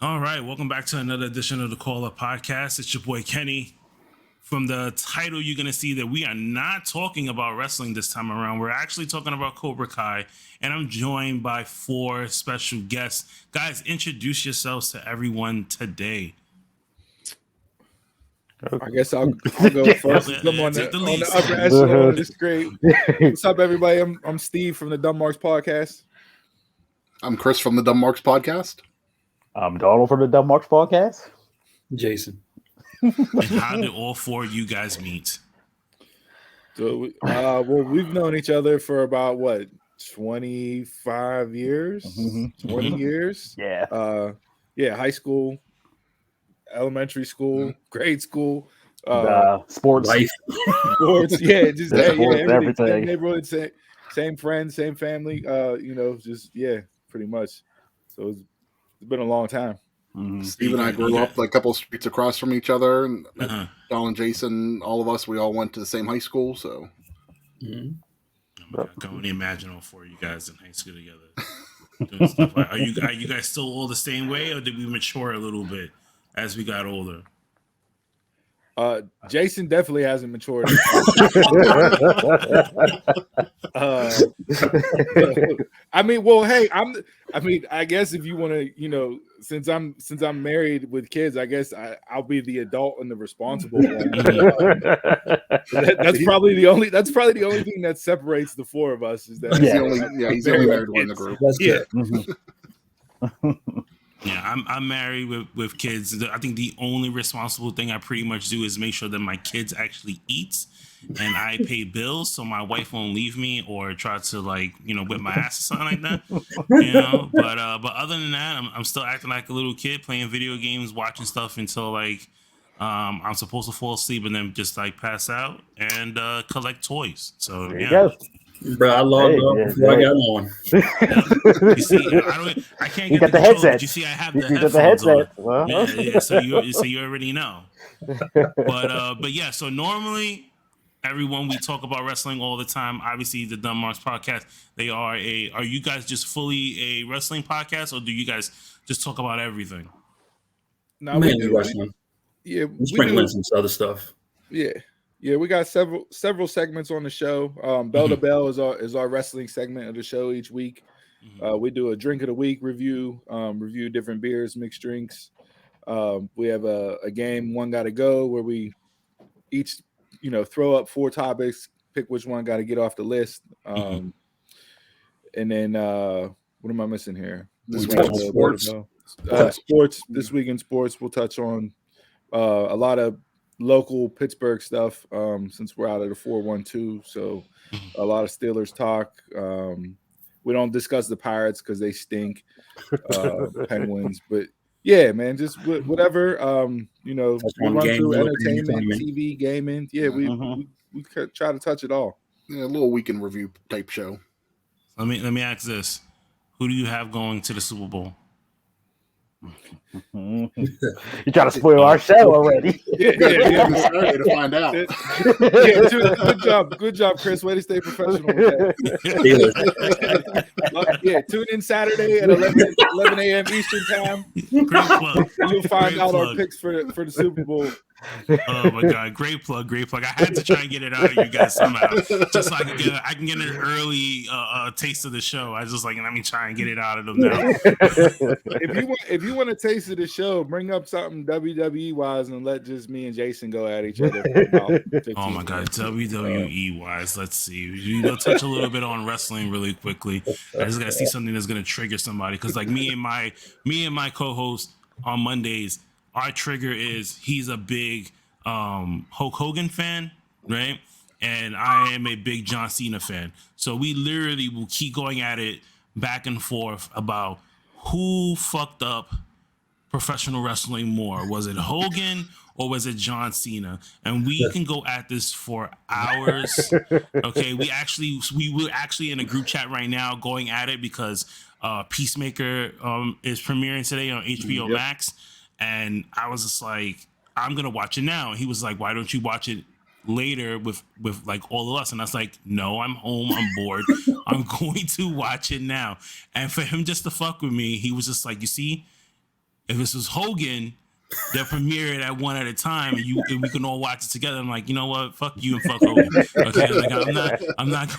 All right, welcome back to another edition of the Call Up Podcast. It's your boy Kenny. From the title, you're going to see that we are not talking about wrestling this time around. We're actually talking about Cobra Kai, and I'm joined by 4 special guests. Guys, introduce yourselves to everyone today. I guess I'll go first. I'm on the upper echelon of the screen. What's up, everybody? I'm Steve from the Dumbmarks podcast. I'm Chris from the Dumbmarks podcast. I'm Donald from the Dumbmarks podcast. Jason. And how did all 4 of you guys meet? So, we've known each other for about 25 years, 20 years. Yeah. High school, elementary school, grade school, sports, life, sports. Yeah, just everything. Same neighborhood, same friends, same family. Pretty much. So it's been a long time. Mm-hmm. Steve and I grew up like a couple of streets across from each other, and Don and Jason, all of us, we all went to the same high school. So, I can only imagine all 4 of you guys in high school together doing stuff. Are you guys still all the same way, or did we mature a little bit as we got older? Jason definitely hasn't matured. I guess if you want to, since I'm married with kids, I guess I'll be the adult and the responsible one. That's probably the only thing that separates the 4 of us is that he's the only married one in the group. Yeah, I'm married with kids. I think the only responsible thing I pretty much do is make sure that my kids actually eat and I pay bills so my wife won't leave me or try to whip my ass or something like that. But other than that, I'm still acting like a little kid, playing video games, watching stuff until I'm supposed to fall asleep and then just pass out and collect toys. So there you go. Bro, I logged off before I got on. You see, I can't get the headset. But you see, I have the headphones on. Well. Yeah, so you already know. But yeah, so normally everyone, we talk about wrestling all the time. Obviously, the Dumbmarks podcast, are you guys just fully a wrestling podcast, or do you guys just talk about everything? No, mainly wrestling. Yeah, we sprinkling some other stuff. Yeah, we got several segments on the show. Bell to Bell is our wrestling segment of the show each week. We do a drink of the week review, review different beers, mixed drinks. We have a game, One Gotta Go, where we each throw up 4 topics, pick which one got to get off the list. And then what am I missing here? Sports. Sports. This week in sports, we'll touch on a lot of local Pittsburgh stuff, since we're out of the 412, so a lot of Steelers talk. We don't discuss the Pirates because they stink, Penguins, but yeah, man, just whatever. We run through entertainment, TV, gaming. Yeah, we try to touch it all. Yeah, a little weekend review type show. Let me ask this: who do you have going to the Super Bowl? You trying to spoil our show already? Saturday to find out. Good job, Chris. Way to stay professional with that. Tune in Saturday at 11 a.m. Eastern time. Great plug. You'll find out our picks for the Super Bowl. Oh my God, great plug. I had to try and get it out of you guys somehow, just so I can get an early taste of the show. I was just let me try and get it out of them now. If you want a taste of the show, bring up something WWE wise and let just me and Jason go at each other for about 15 Oh my God, WWE wise, let's see. Touch a little bit on wrestling really quickly. I just gotta see something that's gonna trigger somebody, because me and my co-host on Mondays, our trigger is he's a big Hulk Hogan fan, right? And I am a big John Cena fan. So we literally will keep going at it back and forth about who fucked up professional wrestling more. Was it Hogan or was it John Cena? And we can go at this for hours. Okay, we were actually in a group chat right now going at it because Peacemaker is premiering today on HBO Max. And I was just like, I'm going to watch it now. And he was like, why don't you watch it later with all of us? And I was like, no, I'm home. I'm bored. I'm going to watch it now. And for him just to fuck with me, he was just like, you see, If this was Hogan, they'll premiere it at one at a time, and we can all watch it together. I'm like, you know what? Fuck you and fuck Hogan. Okay, like I'm not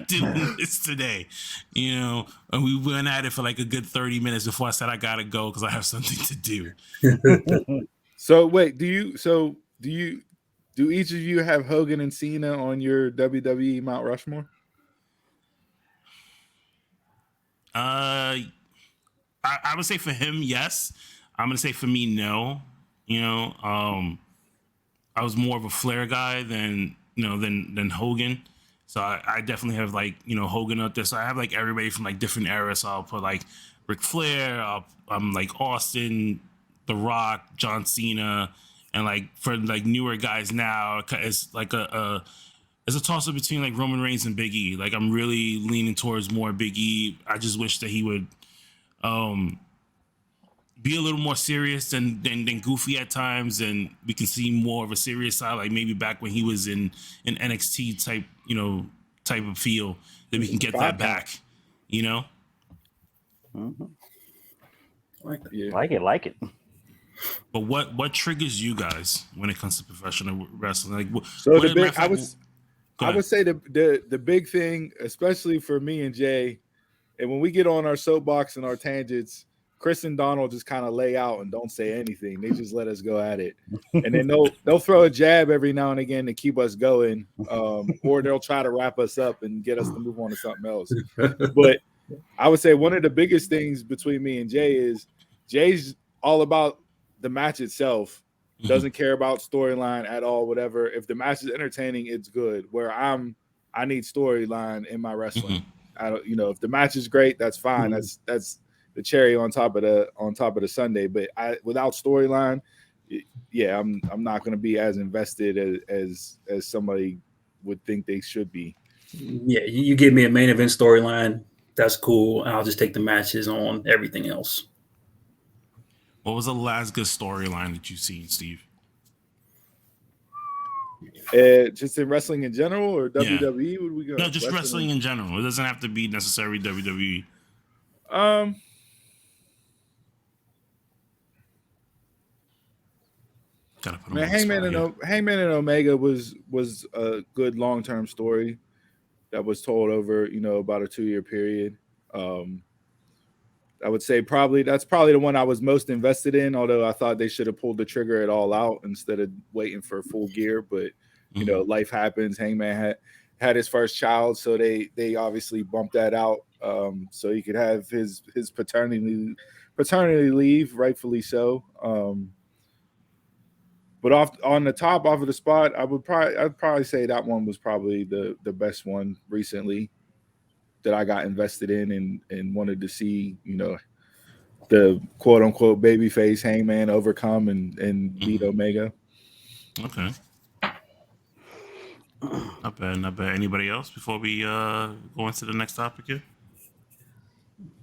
doing this today. You know, and we went at it for like a good 30 minutes before I said I gotta go because I have something to do. So wait, do each of you have Hogan and Cena on your WWE Mount Rushmore? I would say for him, yes. I'm gonna say for me, no. You know, I was more of a Flair guy than Hogan. So I definitely have like, Hogan up there. So I have like everybody from like different eras. So I'll put like Ric Flair, I'm like Austin, The Rock, John Cena, and like for like newer guys now, it's like it's a toss up between like Roman Reigns and Big E. Like I'm really leaning towards more Big E. I just wish that he would be a little more serious than goofy at times, and we can see more of a serious side, like maybe back when he was in an NXT type of feel, that we can get that back, Mm-hmm. Yeah. Like it. But what triggers you guys when it comes to professional wrestling? Like, So I would say the big thing, especially for me and Jay, and when we get on our soapbox and our tangents, Chris and Donald just kind of lay out and don't say anything. They just let us go at it, and then they'll throw a jab every now and again to keep us going, or they'll try to wrap us up and get us to move on to something else. But I would say one of the biggest things between me and Jay is Jay's all about the match itself. Doesn't care about storyline at all. Whatever. If the match is entertaining, it's good. Where I need storyline in my wrestling. I don't, if the match is great, that's fine. That's the cherry on top of the sundae. But without storyline, yeah, I'm not going to be as invested as somebody would think they should be. Yeah, you give me a main event storyline, that's cool. I'll just take the matches on everything else. What was the last good storyline that you've seen, Steve? Just in wrestling in general, or WWE? Would we go? No, just wrestling in general. It doesn't have to be necessarily WWE. Hangman and Omega was a good long-term story that was told over about a 2-year period. I would say that's probably the one I was most invested in, although I thought they should have pulled the trigger it all out instead of waiting for full gear. But life happens. Hangman had his first child, so they obviously bumped that out so he could have his paternity leave, rightfully so. But off of the spot, I'd probably say that one was probably the best one recently that I got invested in and wanted to see, the quote unquote babyface Hangman overcome and beat Omega. Okay. Not bad. Anybody else before we go into the next topic here?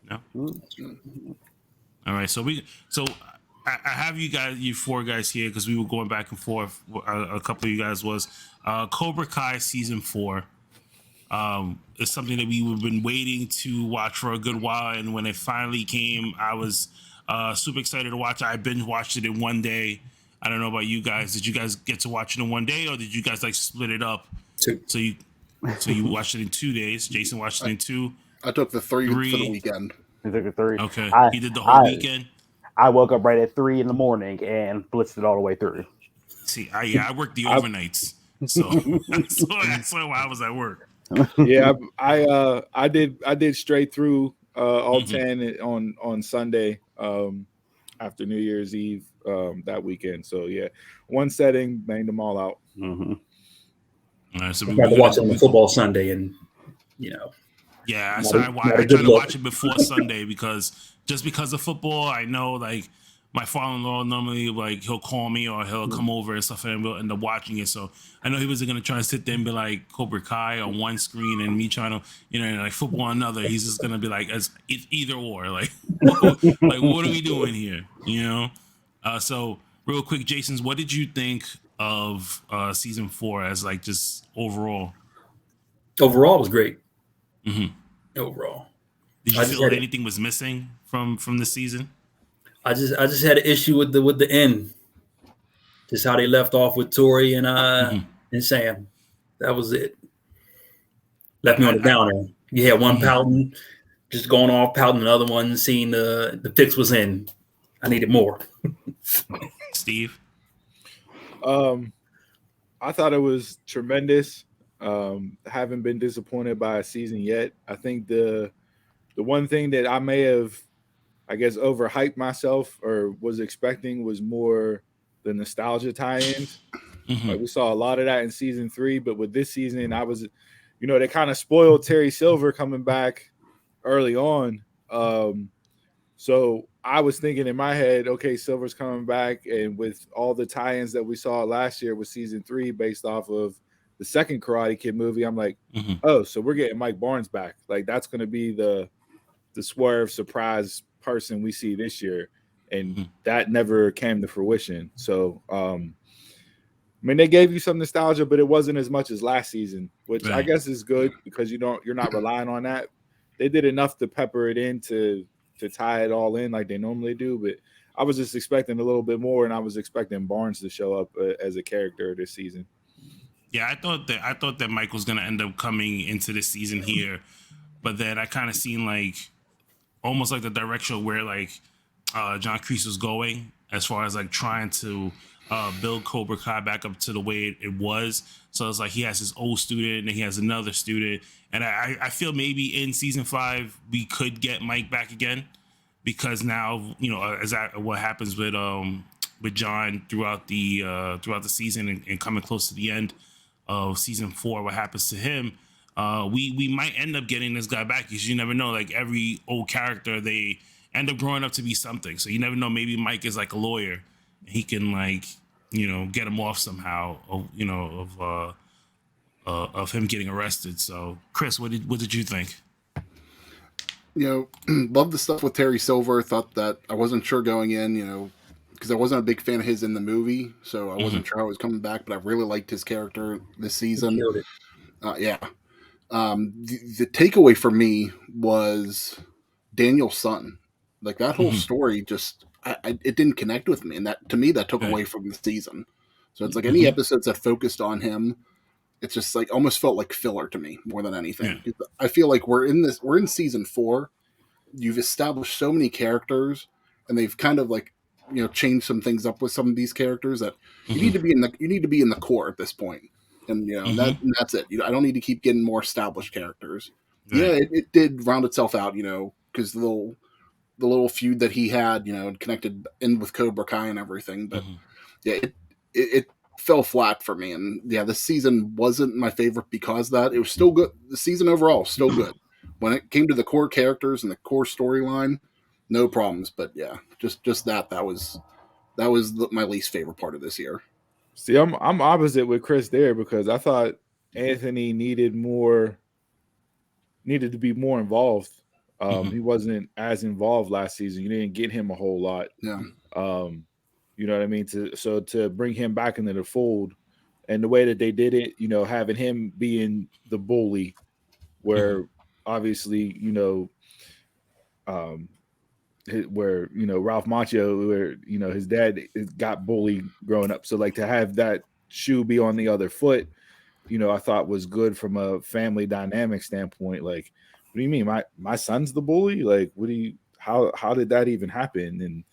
No. All right. So I have you four guys here because we were going back and forth. A couple of you guys was Cobra Kai season 4. It's something that we've been waiting to watch for a good while, and when it finally came, I was super excited to watch it. I binge watched it in one day. I don't know about you guys. Did you guys get to watch it in one day, or did you guys like split it up? 2. So you watched it in 2 days. Jason watched it in 2. I took the 3 for the weekend. He took a 3. Okay, he did the whole weekend. I woke up right at 3 in the morning and blitzed it all the way through. See, I worked the overnights, so that's why I was at work. Yeah, I did straight through all 10 on Sunday after New Year's Eve that weekend. So yeah, one setting, banged them all out. Mm-hmm. All right, so we got to watch it on the football Sunday, and yeah, so I tried to watch it before Sunday because of football. I know like my father-in-law normally like he'll call me or he'll come over and stuff, and we'll end up watching it. So I know he wasn't gonna try to sit there and be like Cobra Kai on one screen and me trying to like football on another. He's just gonna be like it's either or. Like like what are we doing here? So real quick, Jason's, what did you think of season 4 as like just overall? Overall, it was great. Mm-hmm. Overall, did you feel like anything was missing from the season? I just had an issue with the end, just how they left off with Tori and Sam. That was it. Left me on the downer. You had one pouting, just going off pouting, another one seeing the fix was in. I needed more. Steve? I thought it was tremendous. Haven't been disappointed by a season yet. I think the one thing that I may have, I guess, overhyped myself or was expecting was more the nostalgia tie-ins. Like we saw a lot of that in season 3, but with this season, I was, they kind of spoiled Terry Silver coming back early on. So I was thinking in my head, okay, Silver's coming back, and with all the tie-ins that we saw last year with season 3 based off of the second Karate Kid movie, I'm like, oh, so we're getting Mike Barnes back. Like that's going to be the swerve surprise person we see this year, and that never came to fruition. So I mean, they gave you some nostalgia, but it wasn't as much as last season, which I guess is good because you're not relying on that. They did enough to pepper it in to tie it all in like they normally do, but I was just expecting a little bit more, and I was expecting Barnes to show up as a character this season. Yeah, I thought that Mike was going to end up coming into this season here, but then I kind of seen like almost like the direction where like John Kreese was going as far as like trying to build Cobra Kai back up to the way it was. So it's like he has his old student and then he has another student. And I feel maybe in season 5 we could get Mike back again, because now, as what happens with John throughout the season and coming close to the end of season 4, what happens to him, we might end up getting this guy back, because you never know. Like every old character, they end up growing up to be something. So you never know. Maybe Mike is like a lawyer. He can get him off somehow, of him getting arrested. So, Chris, what did you think? Love the stuff with Terry Silver. Thought that I wasn't sure going in, because I wasn't a big fan of his in the movie, so I wasn't sure how he was coming back. But I really liked his character this season. He killed it. The takeaway for me was Daniel's son. Like that whole story just. It didn't connect with me, and that to me that took away from the season. So it's like any episodes that focused on him, it's just like almost felt like filler to me more than anything. Yeah. I feel like we're in season 4. You've established so many characters, and they've kind of like changed some things up with some of these characters that you need to be in the core at this point, and that's it. I don't need to keep getting more established characters. Right. Yeah, it did round itself out, because the little feud that he had, connected in with Cobra Kai and everything. But it fell flat for me. And this season wasn't my favorite because of that. It was still good. The season overall, still good. When it came to the core characters and the core storyline, no problems. But just that was my least favorite part of this year. See, I'm opposite with Chris there, because I thought Anthony needed to be more involved. He wasn't as involved last season. You didn't get him a whole lot. Yeah. You know what I mean? To bring him back into the fold, and the way that they did it, having him being the bully, where obviously, where Ralph Macchio, where his dad got bullied growing up. So like to have that shoe be on the other foot, I thought was good from a family dynamic standpoint. Like, what do you mean? My son's the bully? Like, how did that even happen? And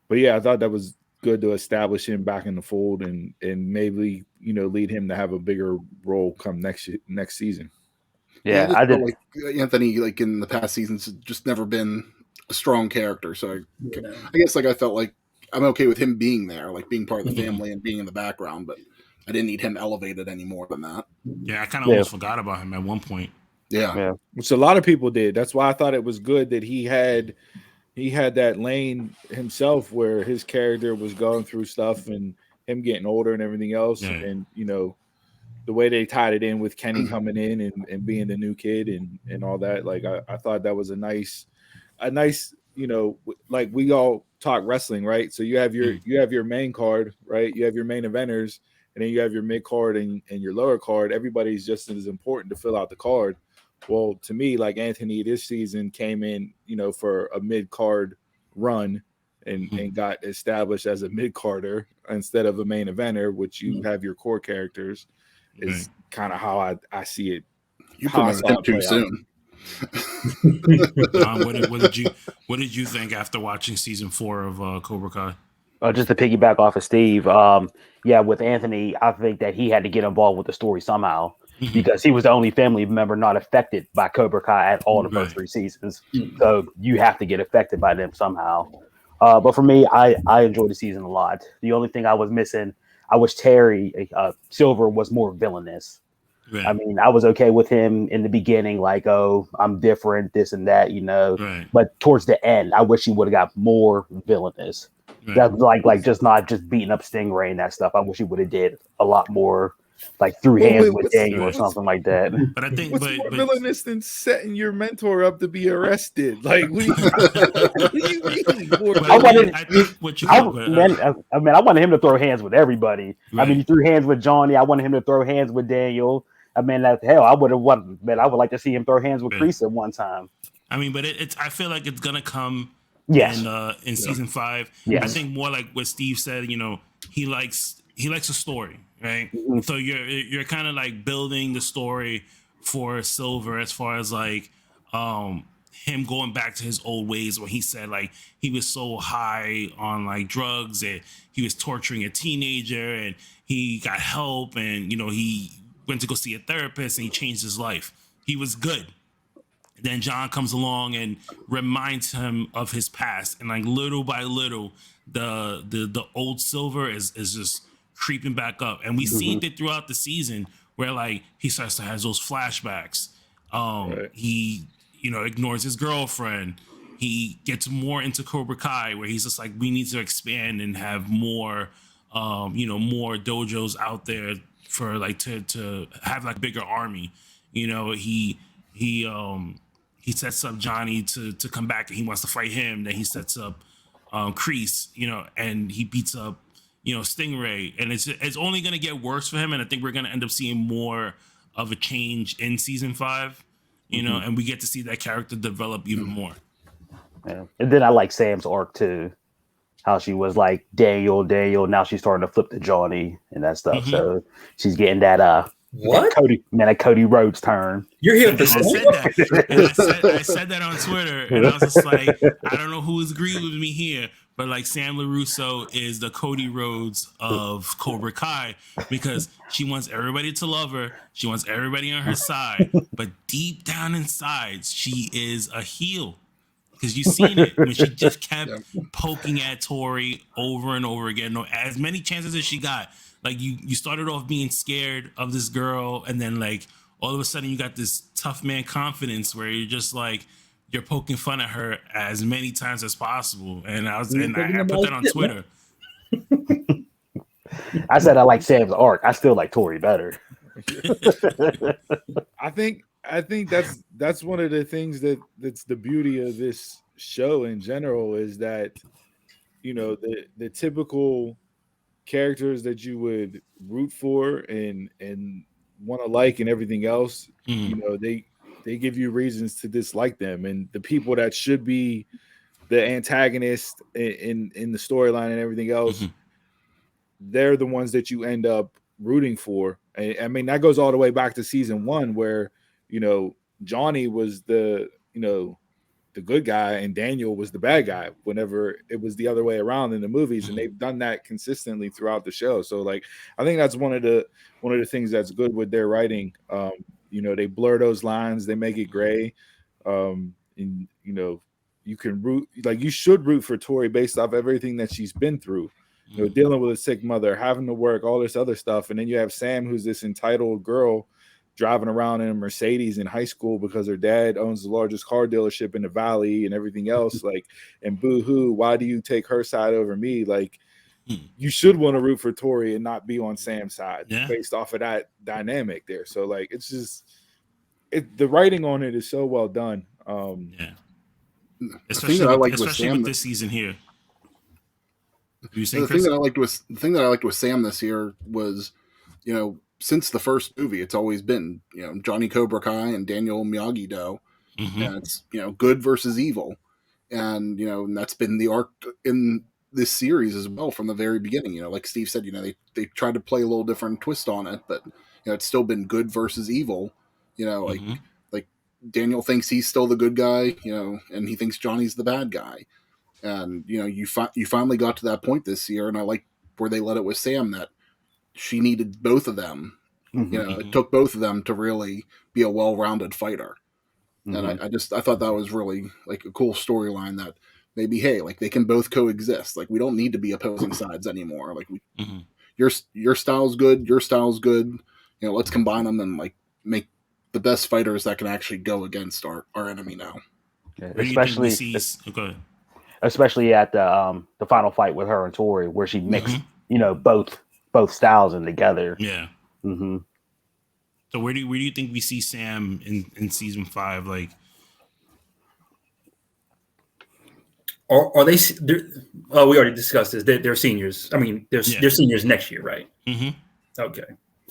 but yeah, I thought that was good to establish him back in the fold and maybe lead him to have a bigger role come next season. Yeah, I did. Like Anthony, like in the past seasons, just never been a strong character. So I guess like I felt like I'm okay with him being there, like being part of the family and being in the background, but I didn't need him elevated any more than that. Yeah, I kind of almost forgot about him at one point. Yeah, which a lot of people did. That's why I thought it was good that he had that lane himself where his character was going through stuff and him getting older and everything else. Yeah. And, the way they tied it in with Kenny coming in and being the new kid and all that. Like, I thought that was a nice, like we all talk wrestling, right? So you have your main card, right? You have your main eventers, and then you have your mid card and your lower card. Everybody's just as important to fill out the card. Well, to me, like Anthony this season came in, for a mid-card run and got established as a mid-carder instead of a main eventer, which you have your core characters, is kind of how I see it. You promoted him too soon. What did you think after watching season 4 of Cobra Kai? Just to piggyback off of Steve, with Anthony, I think that he had to get involved with the story somehow because he was the only family member not affected by Cobra Kai at all the first 3 seasons. So you have to get affected by them somehow. But for me, I enjoyed the season a lot. The only thing I was missing, I wish Terry Silver was more villainous. Right. I mean, I was okay with him in the beginning, like, oh, I'm different, this and that, Right. But towards the end, I wish he would have got more villainous. Right. That was like just not just beating up Stingray and that stuff. I wish he would have did a lot more, like through hands with Daniel or something like that. But I think what's more villainous than setting your mentor up to be arrested? Like, what do you mean? I wanted him to throw hands with everybody. Right. I mean, he threw hands with Johnny. I wanted him to throw hands with Daniel. I mean, I would have wanted, man. I would like to see him throw hands with Kreese at one time. I mean, but I feel like it's gonna come. Yes. In season 5. Yes. I think more like what Steve said, he likes a story, right? Mm-hmm. So you're kind of like building the story for Silver as far as like him going back to his old ways where he said like he was so high on like drugs and he was torturing a teenager and he got help and he went to go see a therapist and he changed his life. He was good. Then John comes along and reminds him of his past, and like little by little, the old Silver is just creeping back up, and we see it throughout the season where like he starts to have those flashbacks. Right. He ignores his girlfriend. He gets more into Cobra Kai, where he's just like, we need to expand and have more, more dojos out there for like to have like a bigger army. He sets up Johnny to come back and he wants to fight him. Then he sets up Kreese, and he beats up, Stingray. And it's only going to get worse for him. And I think we're going to end up seeing more of a change in season 5, and we get to see that character develop even more. Yeah. And then I like Sam's arc too. How she was like Daniel. Now she's starting to flip to Johnny and that stuff. Mm-hmm. So she's getting that what? Cody Rhodes turn. You're here for I said that on Twitter, and I was just like, I don't know who's agreed with me here, but like Sam LaRusso is the Cody Rhodes of Cobra Kai because she wants everybody to love her. She wants everybody on her side, but deep down inside, she is a heel. Because you've seen it when she just kept poking at Tori over and over again. No, as many chances as she got. Like you started off being scared of this girl, and then like all of a sudden you got this tough man confidence where you're just like you're poking fun at her as many times as possible. And I put that on Twitter. I said I like Sam's arc. I still like Tori better. I think that's one of the things that's the beauty of this show in general is that the typical characters that you would root for and want to like and everything else, they give you reasons to dislike them, and the people that should be the antagonist in the storyline and everything else, they're the ones that you end up rooting for. I mean, that goes all the way back to season 1 where Johnny was the good guy and Daniel was the bad guy whenever it was the other way around in the movies, and they've done that consistently throughout the show. So like I think that's one of the things that's good with their writing. They blur those lines, they make it gray, and you can root, like you should root for Tori based off everything that she's been through, dealing with a sick mother, having to work, all this other stuff. And then you have Sam, who's this entitled girl driving around in a Mercedes in high school because her dad owns the largest car dealership in the valley and everything else. Like, and boo-hoo, why do you take her side over me? Like, you should want to root for Tori and not be on Sam's side based off of that dynamic there. So, like, it's just the writing on it is so well done. Especially with this season here. The thing that I liked with Sam this year was, since the first movie, it's always been, Johnny Cobra Kai and Daniel Miyagi-Do, and it's, good versus evil. And, and that's been the arc in this series as well from the very beginning. Like Steve said, they tried to play a little different twist on it, but, it's still been good versus evil, like Daniel thinks he's still the good guy, and he thinks Johnny's the bad guy. And, you finally got to that point this year, and I like where they let it with Sam, that she needed both of them. It took both of them to really be a well-rounded fighter. And I thought that was really like a cool storyline, that maybe, hey, like they can both coexist. Like we don't need to be opposing sides anymore. Like your style's good, your style's good. Let's combine them and like make the best fighters that can actually go against our enemy now. Yeah, especially at the final fight with her and Tori, where she mixed both styles in together. Yeah. So where do you think we see Sam in season 5? Like, are they? Oh, we already discussed this. They're seniors. I mean, they're seniors next year, right? Okay.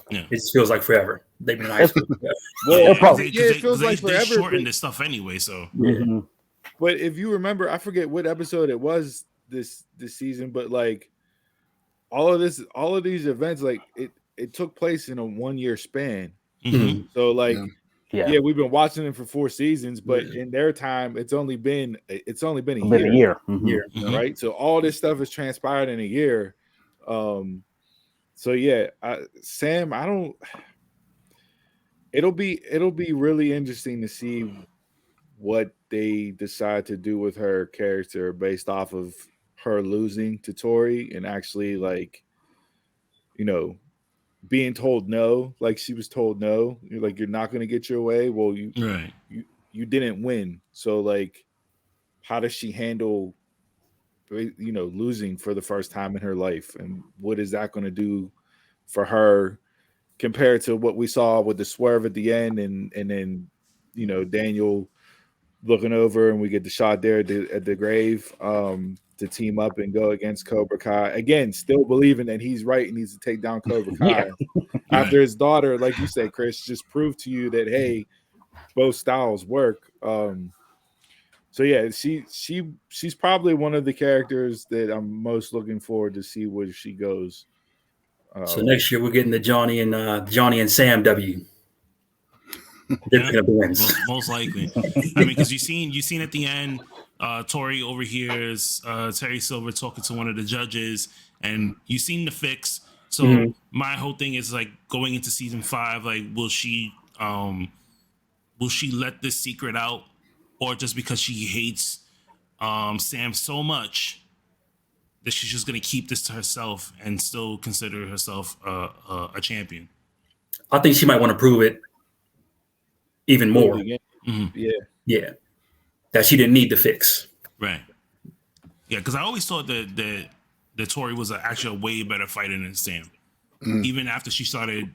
Yeah. It just feels like forever. They've been in high school. Well, probably it feels like forever. They shortened this stuff anyway, so. But if you remember, I forget what episode it was this season, but like all of these events, like it took place in a 1-year span. So like, we've been watching them for 4 seasons, but in their time, it's only been a year. Right? So all this stuff has transpired in a year. So yeah, Sam, it'll be really interesting to see what they decide to do with her character based off of her losing to Tori and actually like, being told no, like she was told no, you're not going to get your way. Well, you didn't win. So like, how does she handle, losing for the first time in her life? And what is that going to do for her compared to what we saw with the swerve at the end and then, Daniel looking over and we get the shot there at the grave to team up and go against Cobra Kai. Again, still believing that he's right and needs to take down Cobra Kai. After his daughter, like you said, Chris, just proved to you that, hey, both styles work. So yeah, she's probably one of the characters that I'm most looking forward to see where she goes. So next year we're getting the Johnny and Sam W. They're gonna be wins. Most likely. I mean, because you seen at the end, Tori overhears Terry Silver talking to one of the judges, and you seen the fix. So my whole thing is like going into season 5, like will she let this secret out, or just because she hates Sam so much that she's just gonna keep this to herself and still consider herself a champion? I think she might want to prove it even more. Yeah. That she didn't need the fix. Right. Yeah, because I always thought that Tori was actually a way better fighter than Sam. Even after she started,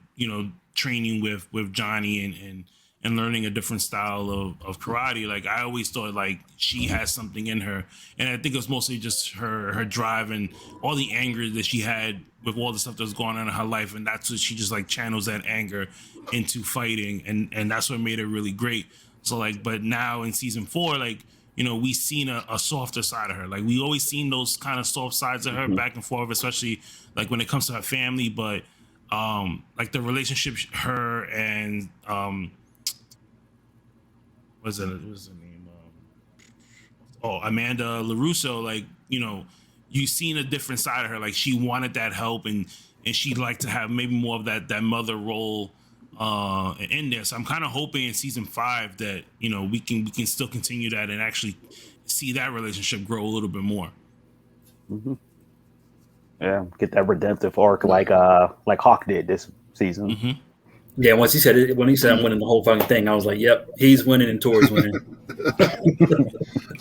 training with Johnny and learning a different style of karate, like I always thought like she has something in her. And I think it was mostly just her drive and all the anger that she had with all the stuff that was going on in her life. And that's what she just like channels that anger into fighting. And that's what made it really great. So like, but now in season 4, like, we've seen a softer side of her. Like we always seen those kind of soft sides of her back and forth, especially like when it comes to her family. But like the relationship, her and what's the name? Amanda LaRusso. Like you've seen a different side of her. Like she wanted that help and she'd like to have maybe more of that mother role in there. So I'm kind of hoping in season 5 that we can still continue that and actually see that relationship grow a little bit more. Yeah, get that redemptive arc like Hawk did this season. Yeah, when he said I'm winning the whole fucking thing, I was like, yep, he's winning and Tori's winning.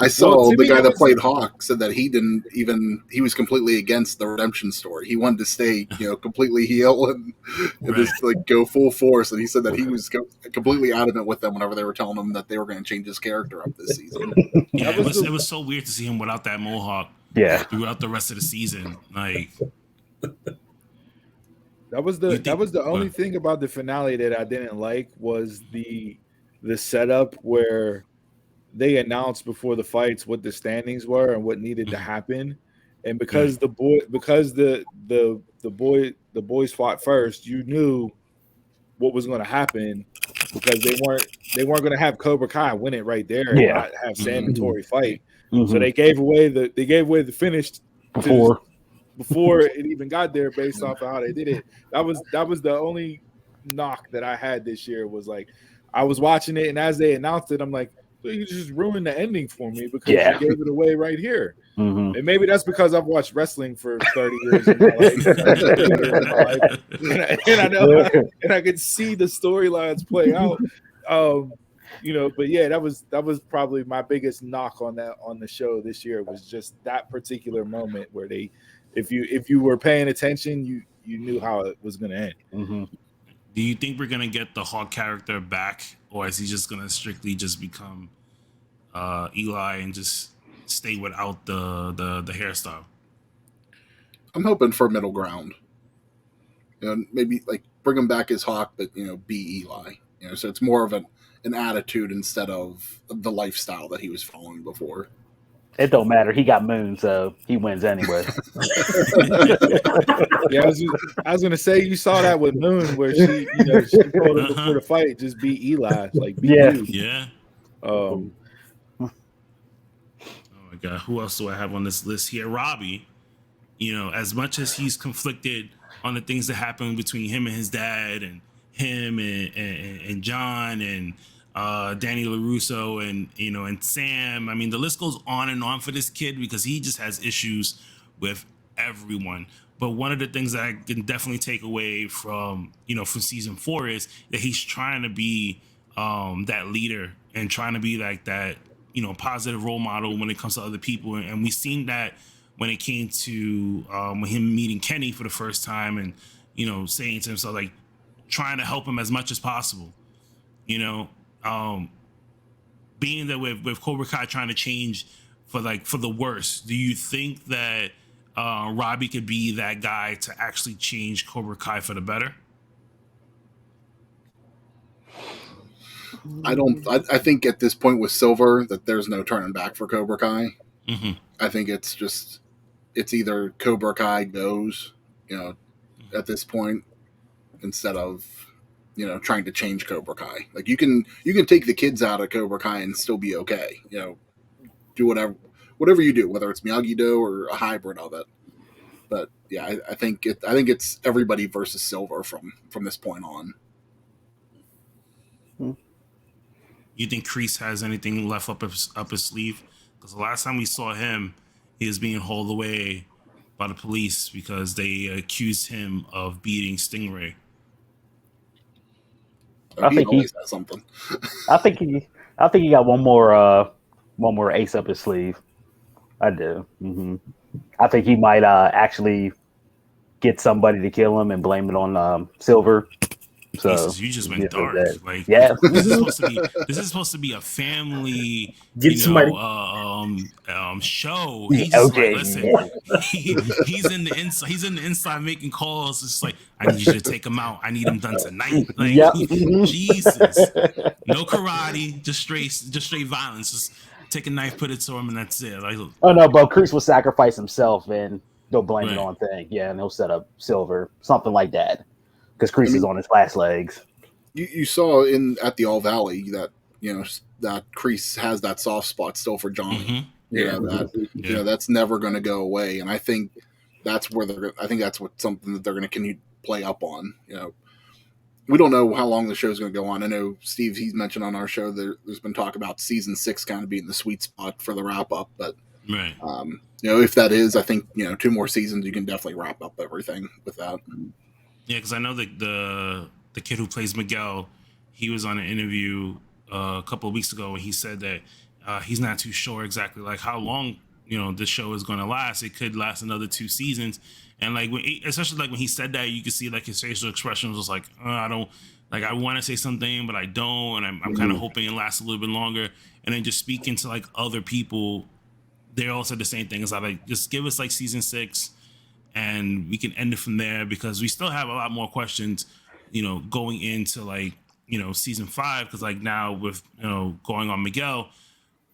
I saw the guy that played Hawk said that he was completely against the redemption story. He wanted to stay, completely heel and just like go full force. And he said that he was completely adamant with them whenever they were telling him that they were going to change his character up this season. Yeah, it was so weird to see him without that mohawk. Yeah, throughout the rest of the season, like. That was the only thing about the finale that I didn't like was the setup where they announced before the fights what the standings were and what needed to happen. And because the boys fought first, you knew what was going to happen because they weren't going to have Cobra Kai win it right there and not have Sam and Tori fight. So they gave away the finish before it even got there based off of how they did it. That was the only knock that I had this year was like I was watching it and as they announced it, I'm like, so you just ruined the ending for me because you gave it away right here. And maybe that's because I've watched wrestling for 30 years in my life. And I know and I could see the storylines play out. But yeah, that was probably my biggest knock on the show this year was just that particular moment where they if you were paying attention, you knew how it was going to end. Do you think we're gonna get the Hawk character back, or is he just gonna strictly just become Eli and just stay without the hairstyle? I'm hoping for a middle ground. Maybe like bring him back as Hawk, but be Eli. So it's more of an attitude instead of the lifestyle that he was following before. It don't matter. He got Moon, so he wins anyway. Yeah, I was gonna say you saw that with Moon where she told him before the fight, just be Eli, like be you. Yeah. Oh my God, who else do I have on this list here? Robbie. As much as he's conflicted on the things that happen between him and his dad, and him and John and Danny LaRusso and Sam. I mean, the list goes on and on for this kid because he just has issues with everyone. But one of the things that I can definitely take away from season 4 is that he's trying to be that leader and trying to be like that, positive role model when it comes to other people. And we've seen that when it came to him meeting Kenny for the first time and, saying to himself, like, trying to help him as much as possible, being that with Cobra Kai trying to change for the worse, do you think that Robbie could be that guy to actually change Cobra Kai for the better? I think at this point with Silver that there's no turning back for Cobra Kai. I think it's either Cobra Kai goes, at this point, instead of trying to change Cobra Kai. Like you can take the kids out of Cobra Kai and still be okay. Do whatever you do, whether it's Miyagi-Do or a hybrid of it. But yeah, I think it's everybody versus Silver from this point on. You think Kreese has anything left up his sleeve? Because the last time we saw him, he was being hauled away by the police because they accused him of beating Stingray. I think he always has something. I think he got one more ace up his sleeve. I do. I think he might actually get somebody to kill him and blame it on Silver. So Jesus, you just went dark. Like, yeah, this is supposed to be a family, show. He just like, listen, he's in the inside making calls. It's like, I need you to take him out. I need him done tonight. Like, Jesus, no karate, just straight violence. Just take a knife, put it to him, and that's it. Like, oh no, but Kreese will sacrifice himself and they'll blame it on thing. Yeah, and he'll set up Silver, something like that. Because Kreese is on his last legs. You saw at the All Valley that that Kreese has that soft spot still for Johnny. That's never going to go away, and I think that's where something that they're going to continue to play up on. We don't know how long the show is going to go on. I know Steve, he's mentioned on our show there's been talk about season 6 kind of being the sweet spot for the wrap up, but if that is, I think 2 more seasons you can definitely wrap up everything with that. Yeah, because I know that the kid who plays Miguel, he was on an interview a couple of weeks ago, and he said that he's not too sure exactly like how long this show is going to last. It could last another 2 seasons, and especially when he said that, you could see like his facial expression was like, I don't like, I want to say something, but I don't, and I'm kind of hoping it lasts a little bit longer. And then just speaking to like other people, they all said the same thing. It's like just give us like season 6. and we can end it from there because we still have a lot more questions, going into like, season 5. Cause like now with, going on Miguel,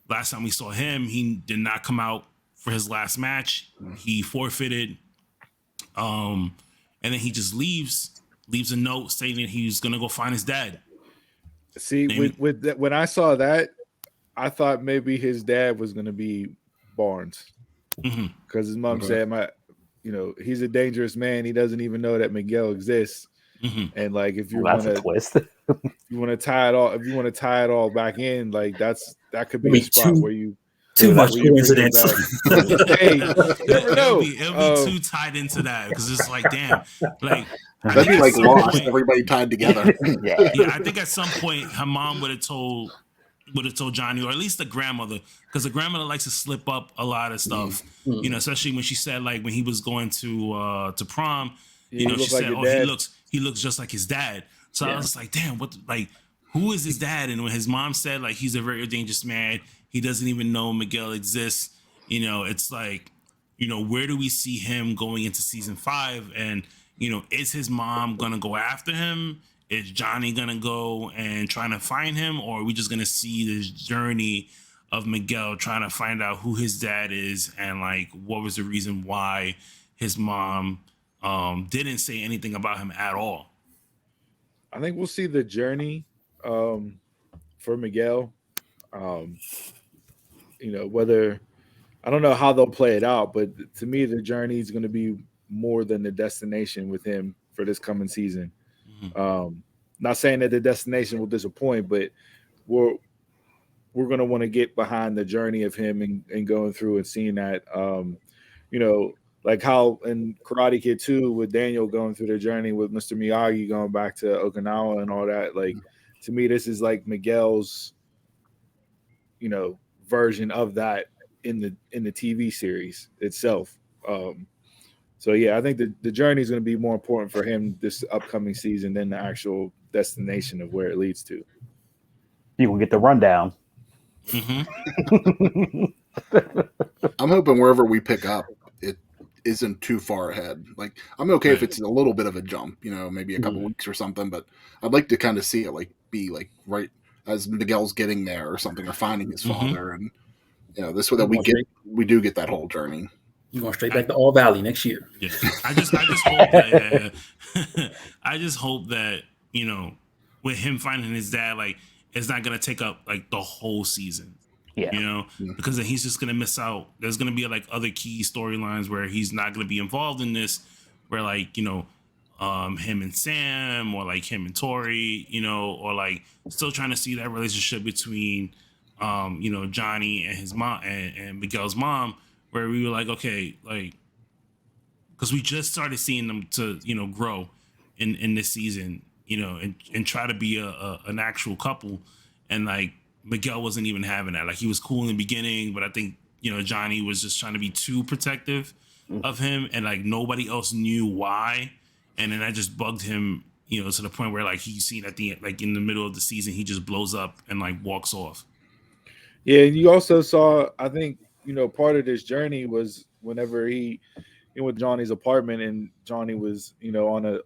last time we saw him, he did not come out for his last match. He forfeited. And then he just leaves a note stating he's going to go find his dad. See, with that, when I saw that, I thought maybe his dad was going to be Barnes, because his mom said, he's a dangerous man. He doesn't even know that Miguel exists. And like, if you want to twist, you want to tie it all, if you want to tie it all back in, like that could be a spot where you too much coincidence. Hey, you never know. It'll be too tied into that because it's like, damn, like that'd be like Lost, everybody tied together. Yeah, I think at some point her mom would have told Johnny, or at least the grandmother, because the grandmother likes to slip up a lot of stuff. Especially when she said like when he was going to prom, she said, he looks just like his dad. So I was like, damn, who is his dad? And when his mom said like he's a very dangerous man, he doesn't even know Miguel exists. It's like, where do we see him going into season 5? And is his mom gonna go after him? Is Johnny gonna go and trying to find him, or are we just gonna see this journey of Miguel trying to find out who his dad is and like what was the reason why his mom didn't say anything about him at all? I think we'll see the journey for Miguel. Whether I don't know how they'll play it out, but to me, the journey is going to be more than the destination with him for this coming season. Not saying that the destination will disappoint, but we're going to want to get behind the journey of him and going through and seeing that, like how in Karate Kid 2 with Daniel going through the journey with Mr. Miyagi going back to Okinawa and all that. Like, to me, this is like Miguel's, version of that in the TV series itself. So yeah, I think the journey is going to be more important for him this upcoming season than the actual destination of where it leads to. You will get the rundown. I'm hoping wherever we pick up, it isn't too far ahead. Like, I'm okay if it's a little bit of a jump, maybe a couple weeks or something, but I'd like to kind of see it like be like right as Miguel's getting there or something, or finding his father, and this way that we do get that whole journey. You're going straight back to All Valley next year. Yeah, I just hope that I just hope that with him finding his dad, like it's not gonna take up like the whole season. Yeah. Because then he's just gonna miss out. There's gonna be like other key storylines where he's not gonna be involved in this, where like him and Sam, or like him and Tori, or like still trying to see that relationship between Johnny and his mom and Miguel's mom, where we were like, okay, like, because we just started seeing them to grow in this season, and try to be an actual couple, and like Miguel wasn't even having that. Like, he was cool in the beginning, but I think Johnny was just trying to be too protective of him, and like nobody else knew why. And then that just bugged him, to the point where like he's seen at the end, like in the middle of the season, he just blows up and like walks off. Yeah, and you also saw, I think, part of this journey was whenever he with Johnny's apartment, and Johnny was, on a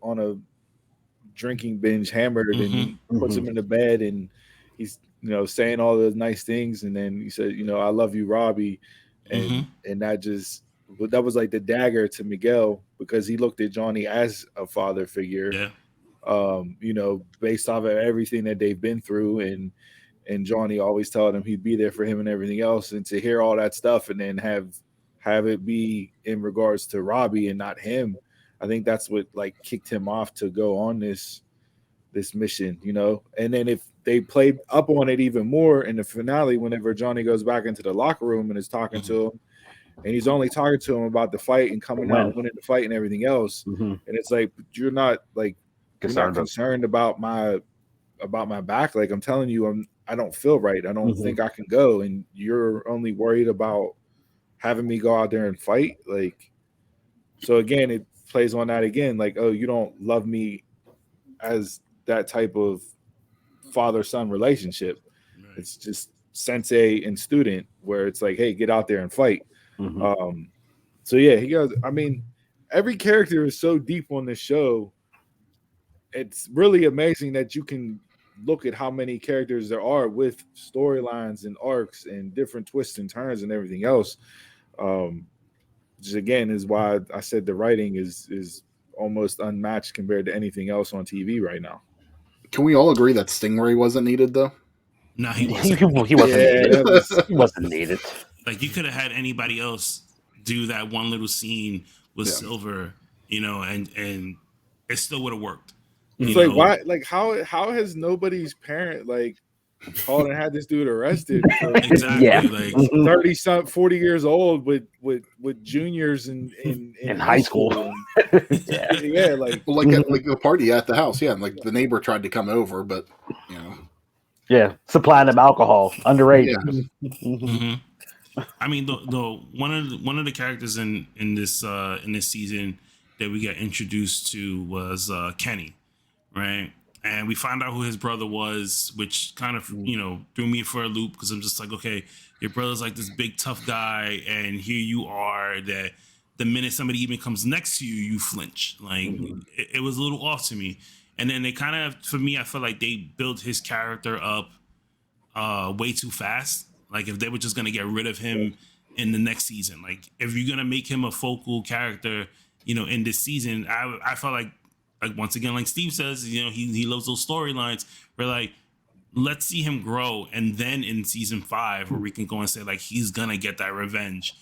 drinking binge, hammered, and he puts him in the bed, and he's, saying all those nice things, and then he said, I love you, Robbie, and that was like the dagger to Miguel, because he looked at Johnny as a father figure, based off of everything that they've been through, and Johnny always told him he'd be there for him and everything else, and to hear all that stuff and then have it be in regards to Robbie and not him, I think that's what like kicked him off to go on this mission, and then if they played up on it even more in the finale, whenever Johnny goes back into the locker room and is talking to him, and he's only talking to him about the fight and coming out winning the fight and everything else. And it's like, you're not concerned about my back. Like, I'm telling you, I don't feel right. I don't think I can go. And you're only worried about having me go out there and fight. Like, so again, it plays on that again. Like, oh, you don't love me as that type of father-son relationship. Right. It's just sensei and student, where it's like, hey, get out there and fight. So yeah, he goes, I mean, every character is so deep on this show. It's really amazing that you can look at how many characters there are with storylines and arcs and different twists and turns and everything else. Which again is why I said the writing is almost unmatched compared to anything else on TV right now. Can we all agree that Stingray wasn't needed though? No, he wasn't. He wasn't needed. That He wasn't needed. Like you could have had anybody else do that one little scene with Silver, and it still would have worked. It's like why? Like how has nobody's parent like called and had this dude arrested? For, exactly. Yeah. Like 30 40 years old with juniors in high school. Yeah, like Well, like the party at the house, and like the neighbor tried to come over, but yeah, supplying them alcohol underage. Yeah. I mean, the one of the characters in this season that we got introduced to was Kenny, right? And we found out who his brother was, which kind of threw me for a loop because I'm just like, okay, your brother's like this big tough guy, and here you are that the minute somebody even comes next to you, you flinch. Like it was a little off to me. And then they kind of, for me, I feel like they built his character up way too fast. Like if they were just gonna get rid of him in the next season, like if you're gonna make him a focal character, in this season, I felt like once again, like Steve says, he loves those storylines. Where like let's see him grow, and then in season 5, where we can go and say like he's gonna get that revenge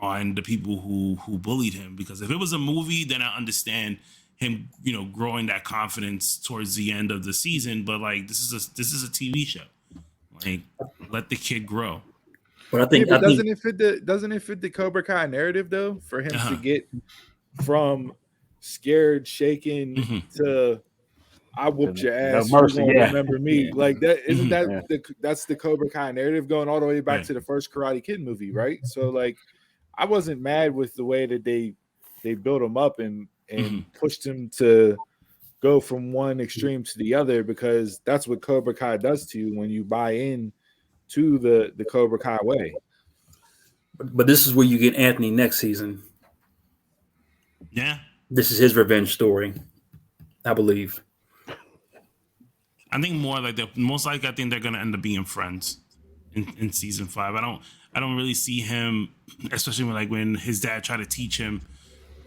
on the people who bullied him. Because if it was a movie, then I understand him, growing that confidence towards the end of the season. But like this is a TV show. Like, let the kid grow. But I think, doesn't it fit the Cobra Kai narrative though, for him to get from scared, shaken to I whooped your ass, mercy, you won't remember me. Like that isn't that that's the Cobra Kai narrative going all the way back to the first Karate Kid movie, right? So like I wasn't mad with the way that they built him up and pushed him to go from one extreme to the other, because that's what Cobra Kai does to you when you buy in to the Cobra Kai way. But this is where you get Anthony next season. Yeah. This is his revenge story, I believe. I think more like most likely I think they're gonna end up being friends in season 5. I don't really see him, especially when his dad tried to teach him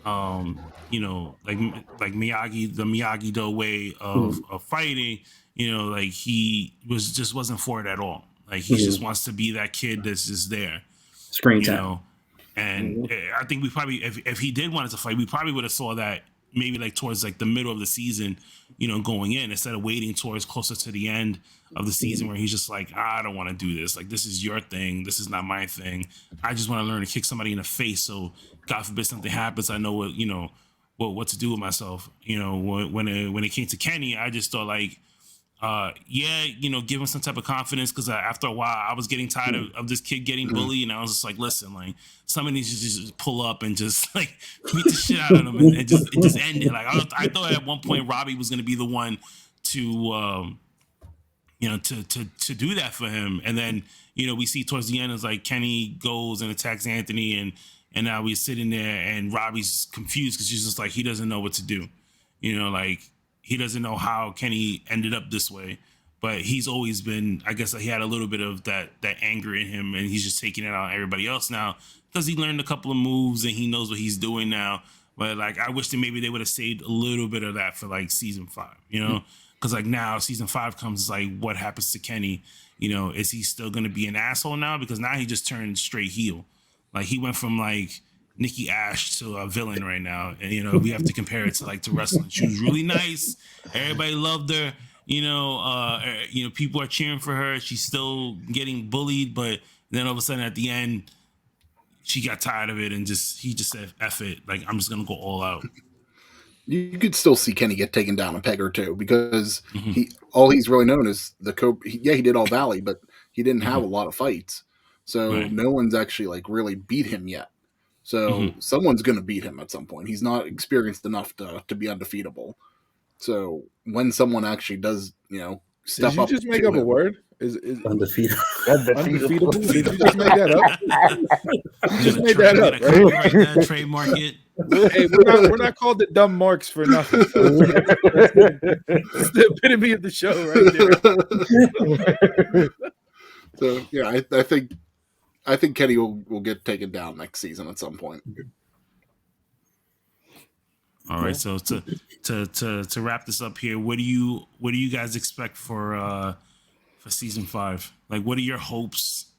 like Miyagi, the Miyagi-Do way of fighting, like he wasn't for it at all. Like he just wants to be that kid that's just there. Screen time. And I think we probably, if he did want to fight, we probably would have saw that maybe like towards like the middle of the season, going in, instead of waiting towards closer to the end of the season where he's just like, I don't want to do this. Like, this is your thing. This is not my thing. I just want to learn to kick somebody in the face. So God forbid something happens, I know what to do with myself. When it came to Kenny, I just thought like, give him some type of confidence, because after a while I was getting tired of this kid getting bullied, and I was just like, listen, like somebody needs to just pull up and just like beat the shit out of him and just end it. Like I thought at one point Robbie was going to be the one to to do that for him, and then we see towards the end it's like Kenny goes and attacks Anthony, and now we're sitting there and Robbie's confused because she's just like, he doesn't know what to do, like. He doesn't know how Kenny ended up this way, but he's always been, I guess he had a little bit of that anger in him, and he's just taking it out on everybody else now because he learned a couple of moves and he knows what he's doing now. But like, I wish that maybe they would have saved a little bit of that for like season 5, because like now season 5 comes, like what happens to Kenny? Is he still going to be an asshole now? Because now he just turned straight heel. Like he went from like Nikki Ash to a villain right now, and we have to compare it to wrestling. She was really nice, everybody loved her, people are cheering for her. She's still getting bullied, but then all of a sudden at the end she got tired of it and he just said F it, like I'm just gonna go all out. You could still see Kenny get taken down a peg or two, because all he's really known is the Cobra. He did All Valley, but he didn't have a lot of fights, so no one's actually like really beat him yet. So someone's going to beat him at some point. He's not experienced enough to be undefeatable. So when someone actually does, step up. Did you just make up a word? Is Undefeated. undefeatable? Did you just make that up? You just made that up, right? Copyright that, trademark it. Hey, we're not called the Dumbmarks for nothing. So that's the epitome of the show right there. So yeah, I think Kenny will get taken down next season at some point. All right, so to wrap this up here, what do you guys expect for season 5? Like, what are your hopes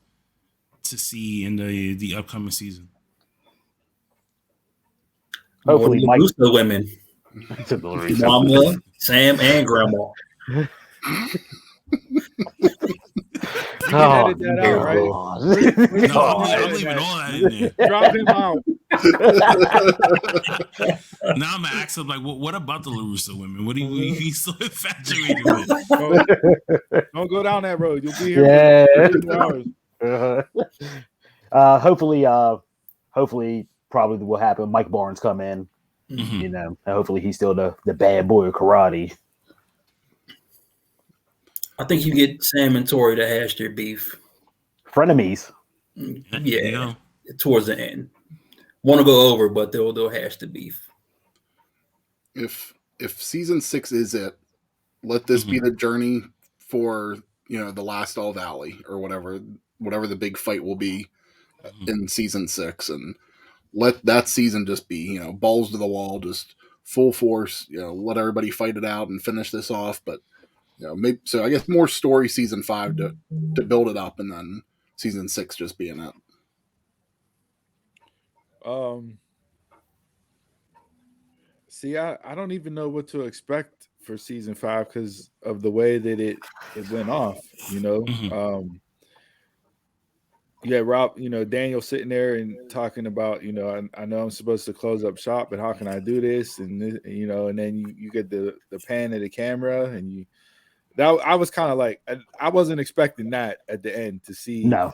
to see in the upcoming season? Hopefully, Mike. Russo women, Mama, Sam, and Grandma. You can edit that out, right? No, I'm leaving all that in there. Drop him out. Now I'm gonna ask him, like, what about the LaRusso women? What are you so infatuated with? Don't go down that road. You'll be here for 2 hours. Hopefully, probably what will happen. Mike Barnes come in, Mm-hmm. you know, and hopefully he's still the bad boy of karate. I think you get Sam and Tori to hash their beef. Frenemies. Yeah, towards the end. Want to go over, but they'll hash the beef. If season 6 is it, let this be the journey for the last All Valley or whatever the big fight will be in season 6, and let that season just be balls to the wall, just full force. Let everybody fight it out and finish this off. But maybe so. I guess more story season 5 to build it up, and then season 6 just being it. See, I don't even know what to expect for season 5 because of the way that it went off. Rob, Daniel sitting there and talking about, I know I'm supposed to close up shop, but how can I do this? And and then you get the pan of the camera, and I was kind of like, I wasn't expecting that at the end to see. No.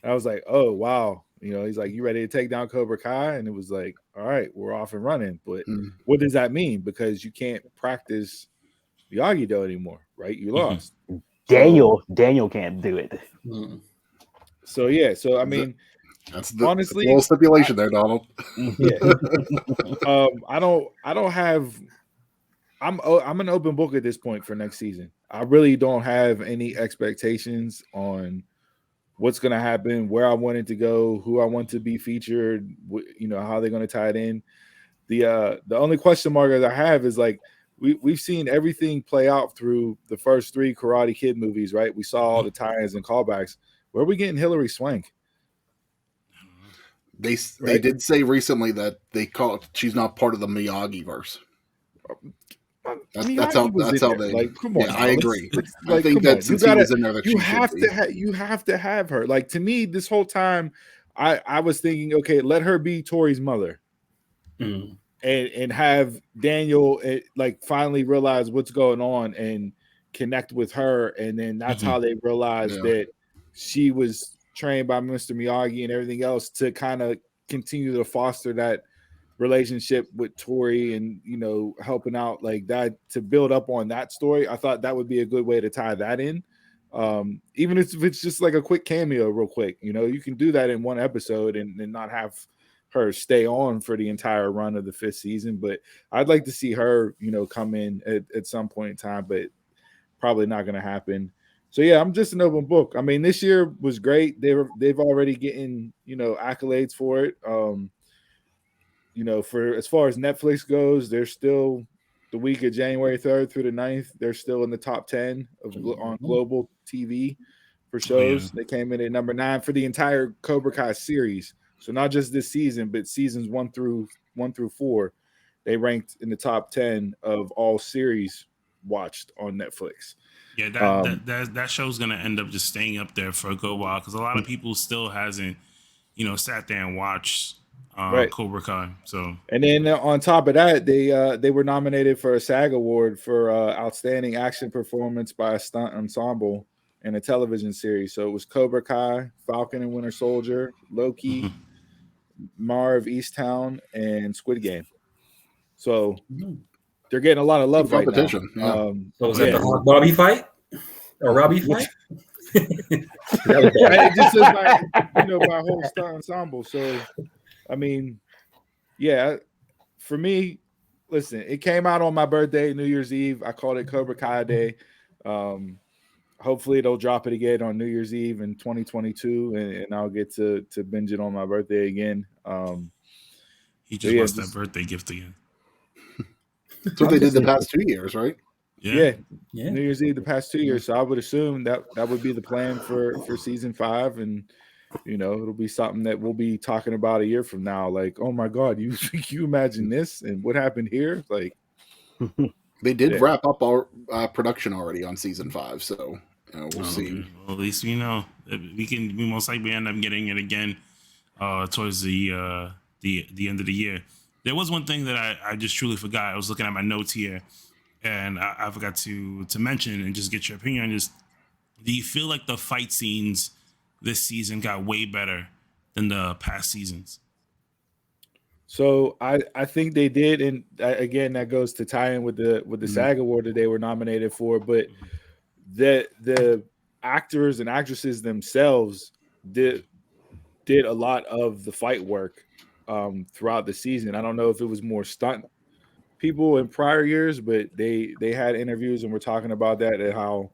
I was like, oh wow. He's like, you ready to take down Cobra Kai? And it was like, all right, we're off and running. But what does that mean? Because you can't practice Miyagi-Do anymore, right? You lost. Daniel can't do it. So yeah, so I mean, that's honestly, a little stipulation there, Donald. Yeah. I don't have. I'm an open book at this point for next season. I really don't have any expectations on what's going to happen, where I want it to go, who I want to be featured, how they're going to tie it in. The only question mark that I have is like we've seen everything play out through the first 3 Karate Kid movies, right? We saw all the tie-ins and callbacks. Where are we getting Hilary Swank? They did say recently that she's not part of the Miyagi verse. That's how they. Like, come on, yeah, I agree. Like, I think that since he was in there, that you have to have her. Like, to me, this whole time, I was thinking, okay, let her be Tori's mother, and have Daniel like finally realize what's going on and connect with her, and then that's how they realized that she was trained by Mr. Miyagi and everything else to kind of continue to foster that relationship with Tori and helping out like that to build up on that story. I thought that would be a good way to tie that in, even if it's just like a quick cameo real quick. You can do that in one episode and not have her stay on for the entire run of the 5th season, but I'd like to see her come in at some point in time, but probably not going to happen. So yeah, I'm just an open book. I mean, this year was great. They've already getting accolades for it. For as far as Netflix goes, they're still the week of January 3rd through the 9th. They're still in the top 10 on global TV for shows. They came in at number 9 for the entire Cobra Kai series. So not just this season, but seasons 1 through 4. They ranked in the top 10 of all series watched on Netflix. Yeah, that show's gonna end up just staying up there for a good while because a lot of people still hasn't, sat there and watched Cobra Kai. So, and then on top of that, they were nominated for a SAG award for outstanding action performance by a stunt ensemble in a television series. So it was Cobra Kai, Falcon and Winter Soldier, Loki, Mar of Easttown, and Squid Game. So they're getting a lot of love right now. So was that the Robbie fight? Or Robbie fight? It just says my whole star ensemble. So, I mean, yeah, for me, listen, it came out on my birthday, New Year's Eve. I called it Cobra Kai Day. Hopefully they'll drop it again on New Year's Eve in 2022, and I'll get to binge it on my birthday again. He just wants that birthday gift again. That's what they did the past 2 years, right? Yeah. New Year's Eve the past 2 years. So I would assume that would be the plan for season 5, and it'll be something that we'll be talking about a year from now. Like, oh my God, you imagine this and what happened here? Like, they did wrap up our production already on season 5, so we'll see. Well, at least we most likely end up getting it again towards the end of the year. There was one thing that I just truly forgot. I was looking at my notes here, and I forgot to mention and just get your opinion on this. Do you feel like the fight scenes this season got way better than the past seasons? So I think they did, and again that goes to tie in with the SAG award that they were nominated for. But the actors and actresses themselves did a lot of the fight work throughout the season. I don't know if it was more stunt people in prior years, but they had interviews and we're talking about that and how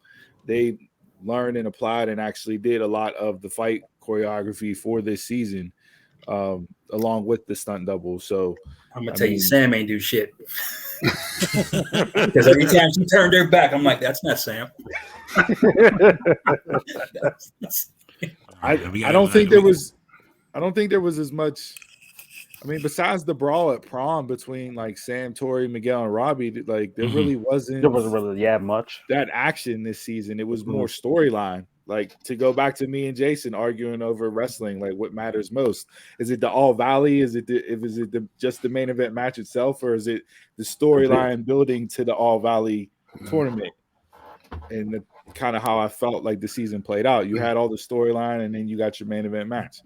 they learned and applied and actually did a lot of the fight choreography for this season, along with the stunt doubles. So I'm gonna tell you, Sam ain't do shit. Because every time she turned her back, I'm like, that's not Sam. I don't think there was as much. I mean, besides the brawl at prom between like Sam, Tori, Miguel, and Robbie, like there really wasn't. There wasn't really much that action this season. It was more storyline. Like, to go back to me and Jason arguing over wrestling, like what matters most? Is it the All Valley? Is it just the main event match itself, or is it the storyline building to the All Valley tournament? And kind of how I felt like the season played out. You had all the storyline, and then you got your main event match.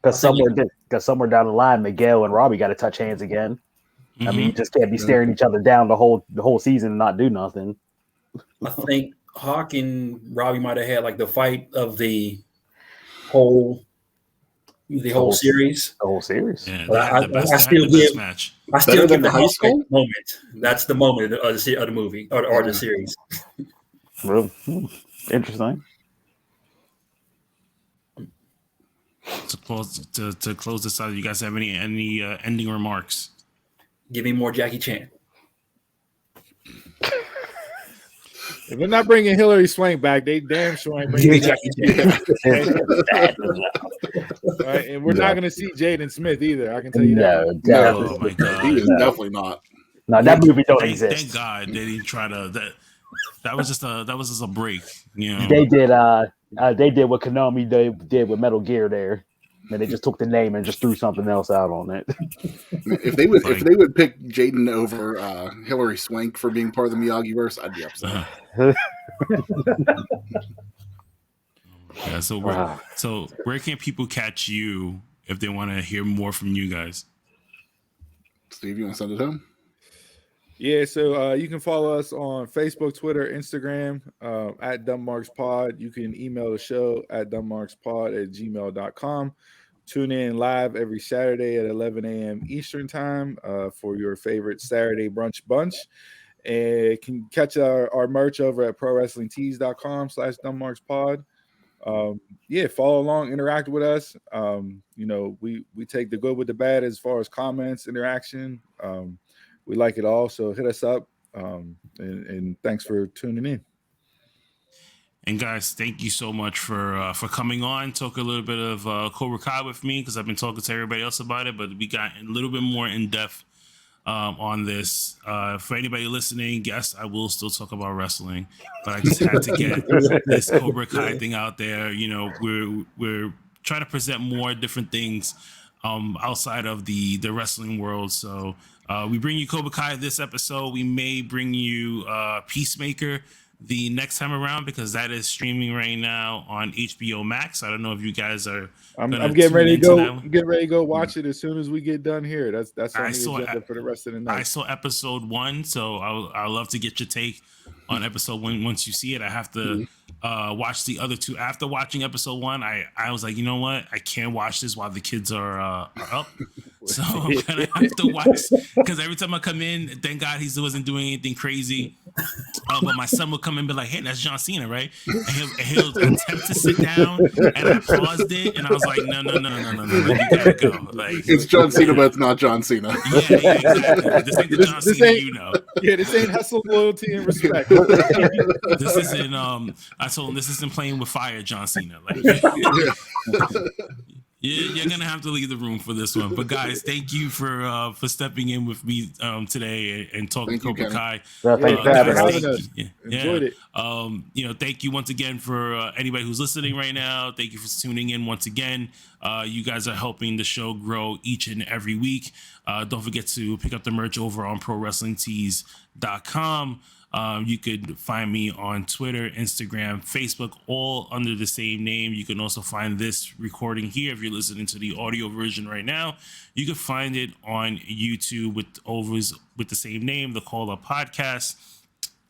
Because somewhere down the line, Miguel and Robbie got to touch hands again. I mean, you just can't be staring each other down the whole season and not do nothing. I think Hawk and Robbie might have had like the fight of the whole series. The whole series. Yeah, I still give the high school moment. That's the moment of the movie or the series. Real interesting. To close this out, you guys have any ending remarks? Give me more Jackie Chan. If we're not bringing Hillary Swank back, they damn sure ain't bringing Jackie Chan. Right? And we're not going to see Jaden Smith either. I can tell you that. No, oh my God, he is definitely not. No, that movie don't exist. Thank God they didn't try to. That was just a break. They did what Konami did with Metal Gear there. And they just took the name and just threw something else out on it. If they would pick Jaden over Hillary Swank for being part of the Miyagi-verse, I'd be upset. Yeah, so where can people catch you if they want to hear more from you guys? Steve, you want to send it home? Yeah, so you can follow us on Facebook, Twitter, Instagram, at Dumbmarks Pod. You can email the show at dumbmarkspod@gmail.com. Tune in live every Saturday at 11 a.m. Eastern time for your favorite Saturday brunch bunch. And you can catch our merch over at prowrestlingtees.com/dumbmarkspod. Follow along, interact with us. We take the good with the bad as far as comments, interaction. We like it all, so hit us up, and thanks for tuning in. And guys, thank you so much for coming on, talk a little bit of Cobra Kai with me, because I've been talking to everybody else about it, but we got a little bit more in depth on this. For anybody listening, yes, I will still talk about wrestling, but I just had to get this Cobra Kai thing out there. We're trying to present more different things outside of the wrestling world. So we bring you Cobra Kai this episode. We may bring you Peacemaker the next time around, because that is streaming right now on HBO Max. I don't know if you guys are. I'm getting ready to go. Get ready to go watch Mm-hmm. it as soon as we get done here. That's on the agenda for the rest of the night. I saw episode 1, so I'll love to get your take on episode 1 once you see it. I have to watch the other 2 after watching episode 1. I was like, you know what? I can't watch this while the kids are up. So I'm gonna have to watch, because every time I come in, thank God he wasn't doing anything crazy. But my son will come in and be like, hey, that's John Cena, right? And he'll attempt to sit down, and I paused it, and I was like, no, you gotta go. Like, it's John Cena, but it's not John Cena. Yeah, exactly. This ain't the John Cena you know. Yeah, this ain't hustle, loyalty, and respect. This isn't I told him this isn't playing with fire, John Cena. Like, you're gonna have to leave the room for this one. But guys, thank you for stepping in with me today and talking Cobra Kai. Thanks for having us. Enjoyed it. Thank you once again for anybody who's listening right now. Thank you for tuning in once again. You guys are helping the show grow each and every week. Don't forget to pick up the merch over on ProWrestlingTees.com. You could find me on Twitter, Instagram, Facebook, all under the same name. You can also find this recording here if you're listening to the audio version right now. You can find it on YouTube with the same name, the Call Up Podcast.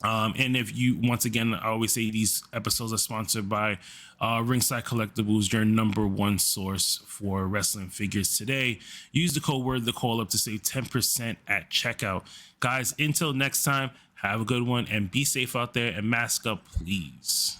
And if you, once again, I always say these episodes are sponsored by Ringside Collectibles, your #1 source for wrestling figures today. Use the code word, the Call Up, to save 10% at checkout. Guys, until next time, have a good one and be safe out there and mask up, please.